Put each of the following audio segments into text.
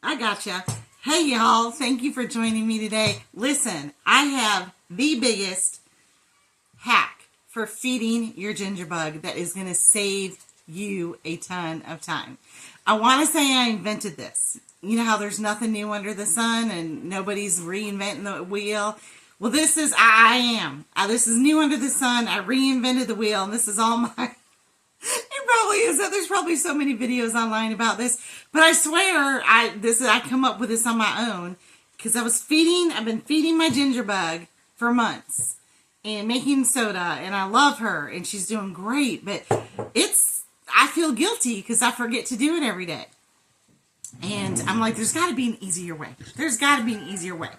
I gotcha. Hey, y'all. Thank you for joining me today. Listen, I have the biggest hack for feeding your ginger bug that is going to save you a ton of time. I want to say I invented this. You know how there's nothing new under the sun and nobody's reinventing the wheel? Well, this is, I am. This is new under the sun. I reinvented the wheel, and this is all my... It probably is. There's probably so many videos online about this, but I swear I come up with this on my own because I've been feeding my ginger bug for months and making soda, and I love her and she's doing great, but I feel guilty because I forget to do it every day. And I'm like, there's got to be an easier way. There's got to be an easier way.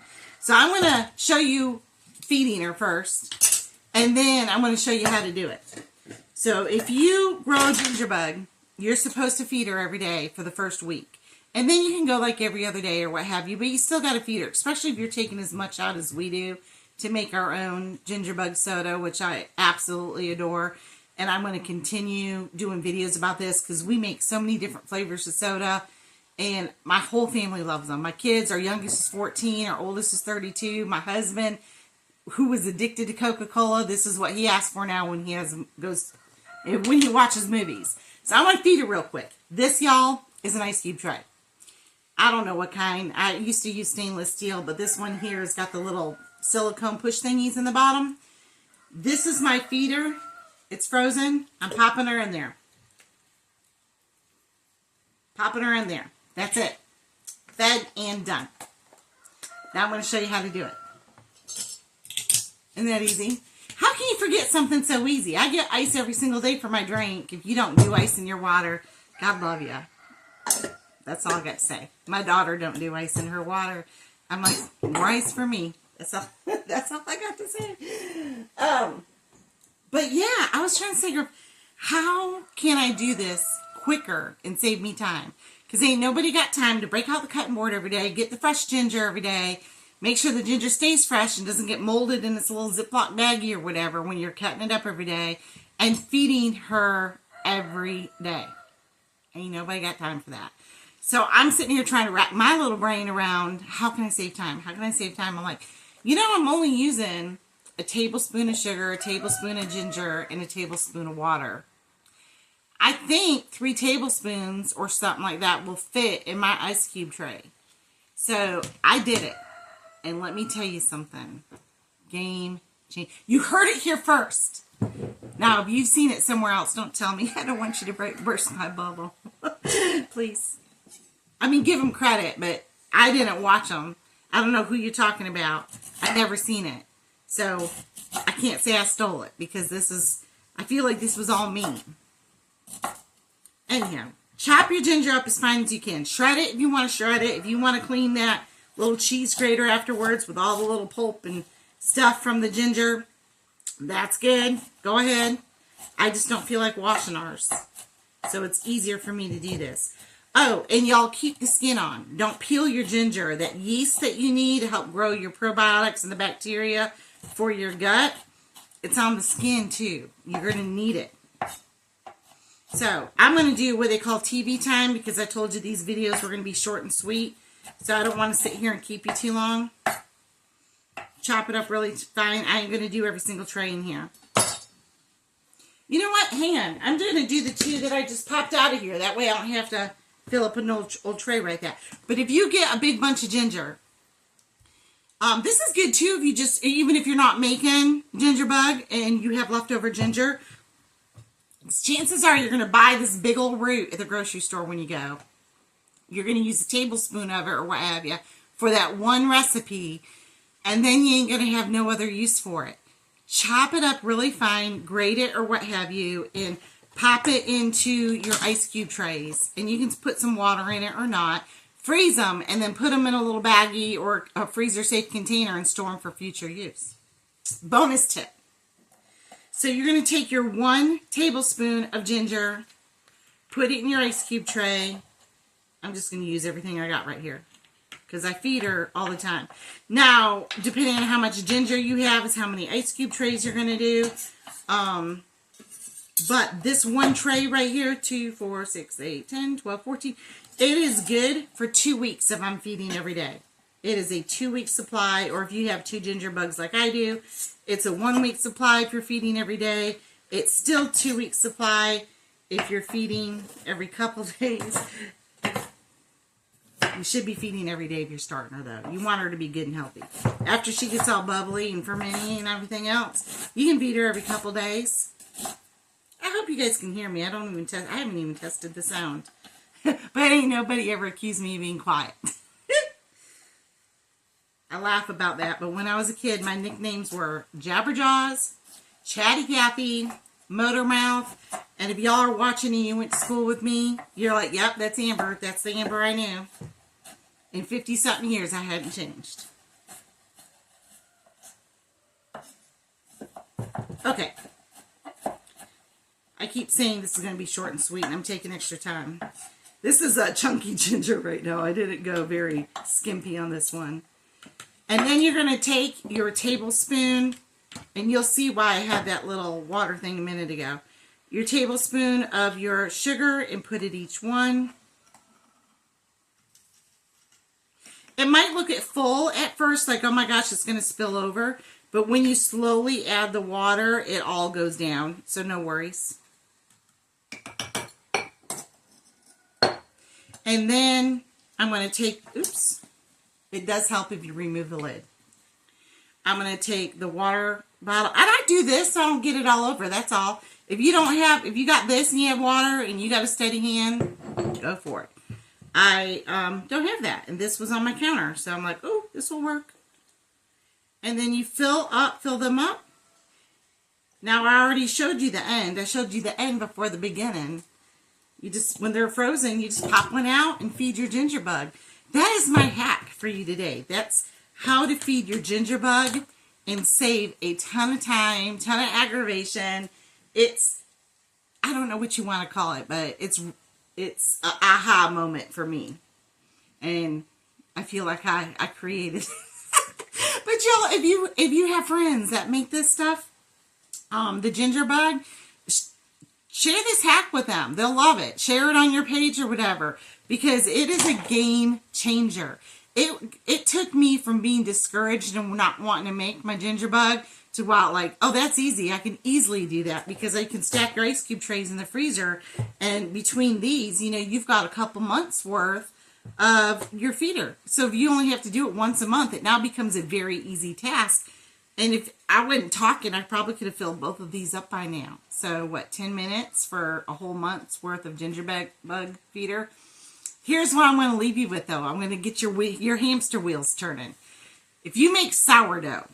So I'm going to show you feeding her first, and then I'm going to show you how to do it. So if you grow a ginger bug, you're supposed to feed her every day for the first week. And then you can go like every other day or what have you, but you still got to feed her, especially if you're taking as much out as we do to make our own ginger bug soda, which I absolutely adore. And I'm going to continue doing videos about this because we make so many different flavors of soda, and my whole family loves them. My kids, our youngest is 14, our oldest is 32. My husband, who was addicted to Coca-Cola, this is what he asks for now when he watches movies. So I want to feed her real quick. This, y'all, is an ice cube tray. I don't know what kind. I used to use stainless steel, but this one here has got the little silicone push thingies in the bottom. This is my feeder. It's frozen. I'm popping her in there. Popping her in there. That's it. Fed and done. Now I'm going to show you how to do it. Isn't that easy? How can you forget something so easy? I get ice every single day for my drink. If you don't do ice in your water, God love you. That's all I got to say. My daughter don't do ice in her water. I'm like, more ice for me. That's all I got to say. But yeah, I was trying to figure, how can I do this quicker and save me time? Because ain't nobody got time to break out the cutting board every day, get the fresh ginger every day, make sure the ginger stays fresh and doesn't get molded in its little Ziploc baggie or whatever when you're cutting it up every day, and feeding her every day. Ain't nobody got time for that. So I'm sitting here trying to wrap my little brain around, how can I save time? How can I save time? I'm like, I'm only using a tablespoon of sugar, a tablespoon of ginger, and a tablespoon of water. I think 3 tablespoons or something like that will fit in my ice cube tray. So I did it. And let me tell you something. Game change. You heard it here first. Now, if you've seen it somewhere else, don't tell me. I don't want you to burst my bubble. Please. I mean, give them credit, but I didn't watch them. I don't know who you're talking about. I've never seen it. So, I can't say I stole it because I feel like this was all me. Anyhow, chop your ginger up as fine as you can. Shred it if you want to shred it. If you want to clean that little cheese grater afterwards with all the little pulp and stuff from the ginger, that's good. Go ahead. I just don't feel like washing ours. So it's easier for me to do this. Oh, and y'all keep the skin on. Don't peel your ginger. That yeast that you need to help grow your probiotics and the bacteria for your gut, it's on the skin too. You're going to need it. So I'm going to do what they call TV time because I told you these videos were going to be short and sweet. So I don't want to sit here and keep you too long. Chop it up really fine. I ain't going to do every single tray in here. You know what? Hang on. I'm going to do the 2 that I just popped out of here. That way I don't have to fill up an old tray right there. But if you get a big bunch of ginger, this is good too if even if you're not making ginger bug and you have leftover ginger. Chances are you're going to buy this big old root at the grocery store when you go. You're going to use a tablespoon of it or what have you for that one recipe, and then you ain't going to have no other use for it. Chop it up really fine, grate it or what have you, and pop it into your ice cube trays. And you can put some water in it or not. Freeze them and then put them in a little baggie or a freezer-safe container and store them for future use. Bonus tip. So you're going to take your 1 tablespoon of ginger, put it in your ice cube tray. I'm just going to use everything I got right here because I feed her all the time. Now, depending on how much ginger you have is how many ice cube trays you're going to do. But this one tray right here, 2, 4, 6, 8, 10, 12, 14, It is good for 2 weeks if I'm feeding every day. It is a 2-week supply, or if you have 2 ginger bugs like I do, it's a 1-week supply if you're feeding every day. It's still 2-week supply if you're feeding every couple days. You should be feeding every day if you're starting her, though. You want her to be good and healthy. After she gets all bubbly and fermenting and everything else, you can feed her every couple days. I hope you guys can hear me. I haven't even tested the sound. But ain't nobody ever accused me of being quiet. I laugh about that, but when I was a kid, my nicknames were Jabberjaws, Chatty Cathy, Motor Mouth, and if y'all are watching and you went to school with me, you're like, yep, that's Amber. That's the Amber I knew. In 50-something years, I hadn't changed. Okay. I keep saying this is going to be short and sweet, and I'm taking extra time. This is a chunky ginger right now. I didn't go very skimpy on this one. And then you're going to take your tablespoon, and you'll see why I had that little water thing a minute ago. Your tablespoon of your sugar and put it each one. It might look at full at first, like, oh my gosh, it's going to spill over. But when you slowly add the water, it all goes down. So no worries. And then I'm going to take, oops, it does help if you remove the lid. I'm going to take the water bottle, and I do this so I don't get it all over, that's all. If you got this and you have water and you got a steady hand, go for it. I don't have that, and this was on my counter, so I'm like, oh, this will work. And then you fill them up. Now I already showed you the end. I showed you the end before the beginning. You just, when they're frozen, you just pop one out and feed your ginger bug. That is my hack for you today. That's how to feed your ginger bug and save a ton of time, ton of aggravation. It's, I don't know what you want to call it, but it's an aha moment for me. And I feel like I created it. But y'all, if you have friends that make this stuff, the ginger bug, share this hack with them. They'll love it. Share it on your page or whatever, because it is a game changer. It took me from being discouraged and not wanting to make my ginger bug to, wow, like, oh, that's easy. I can easily do that because I can stack your ice cube trays in the freezer. And between these, you know, you've got a couple months worth of your feeder. So if you only have to do it once a month, it now becomes a very easy task. And if I wasn't talking, I probably could have filled both of these up by now. So what, 10 minutes for a whole month's worth of ginger bug feeder? Here's what I'm going to leave you with, though. I'm going to get your hamster wheels turning. If you make sourdough,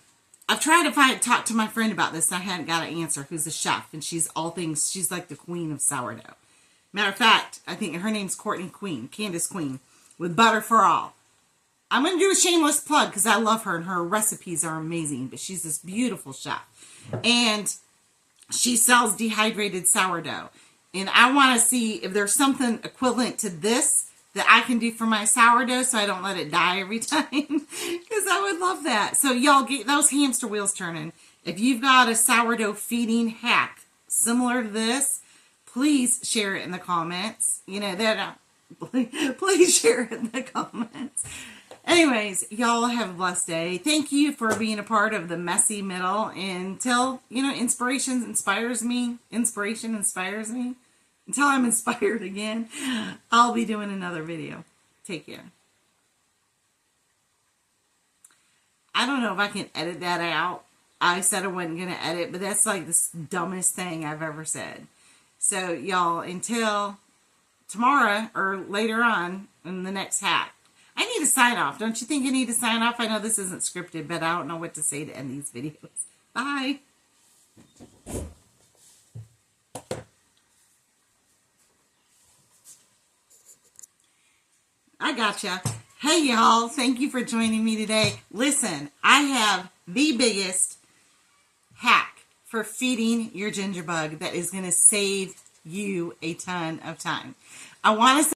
I've tried to talk to my friend about this, and I hadn't got an answer, who's a chef, and she's like the queen of sourdough. Matter of fact, I think her name's Candace Queen, with Butter for All. I'm going to do a shameless plug because I love her and her recipes are amazing. But she's this beautiful chef. And she sells dehydrated sourdough. And I want to see if there's something equivalent to this that I can do for my sourdough so I don't let it die every time. Because I would love that. So y'all get those hamster wheels turning. If you've got a sourdough feeding hack similar to this, please share it in the comments. You know, that please share it in the comments. Anyways, y'all have a blessed day. Thank you for being a part of the messy middle. Until, you know, inspiration inspires me. Until I'm inspired again, I'll be doing another video. Take care. I don't know if I can edit that out. I said I wasn't going to edit, but that's like the dumbest thing I've ever said. So, y'all, until tomorrow or later on in the next hack. I need to sign off. Don't you think I need to sign off? I know this isn't scripted, but I don't know what to say to end these videos. Bye. I gotcha. Hey, y'all. Thank you for joining me today. Listen, I have the biggest hack for feeding your ginger bug that is going to save you a ton of time. I want to